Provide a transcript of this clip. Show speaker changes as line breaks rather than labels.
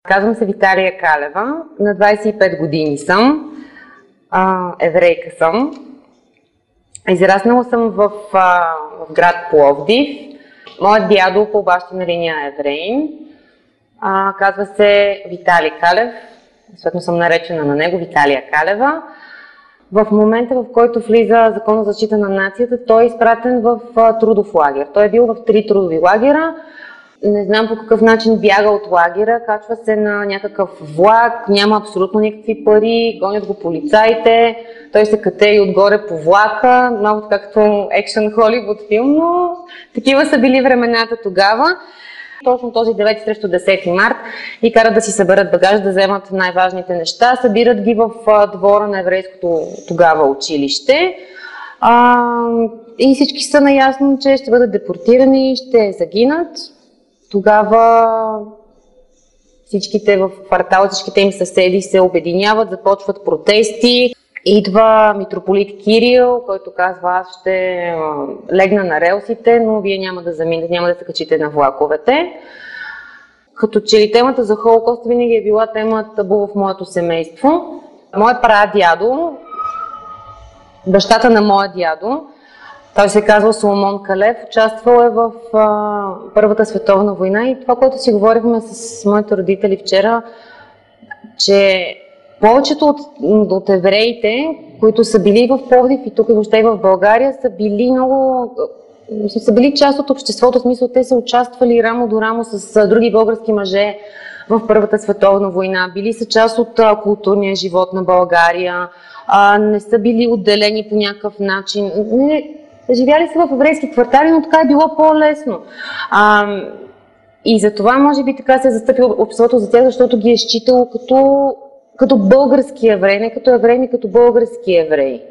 Казвам се Виталия Калева, на 25 години съм, еврейка съм. Израснала съм в град Пловдив. Моят дядо по бащина линия е евреин. Казва се Виталий Калев, съответно съм наречена на него Виталия Калева. В момента, в който влиза Закон за защита на нацията, той е изпратен в трудов лагер. Той е бил в 3 трудови лагера. Не знам по какъв начин бяга от лагера, качва се на някакъв влак, няма абсолютно никакви пари, гонят го полицаите, той се катери отгоре по влака, много както екшън Холивуд филм, но такива са били времената тогава. Точно този 9 срещу 10 март и карат да си съберат багаж, да вземат най-важните неща, събират ги в двора на еврейското тогава училище. И всички са наясно, че ще бъдат депортирани, ще загинат. Тогава всичките в квартала, всичките им съседи се обединяват, започват протести. Идва митрополит Кирил, който казва: аз ще легна на релсите, но вие няма да заминете, няма да се качите на влаковете. Като че ли темата за Холокост винаги е била тема табу в моето семейство. Моят прадядо, бащата на моя дядо, той се казва Соломон Калев, участвал е в Първата световна война и това, което си говорихме с моите родители вчера, че повечето от евреите, които са били в Пловдив и тук и въобще и в България, са били част от обществото, в смисъл те са участвали рамо до рамо с други български мъже в Първата световна война, били са част от културния живот на България, не са били отделени по някакъв начин. Живяли са в еврейски квартали, но така е било по-лесно. И затова може би така се е застъпил обществото за тях, защото ги е считало като български евреи, не като евреи, но като български евреи.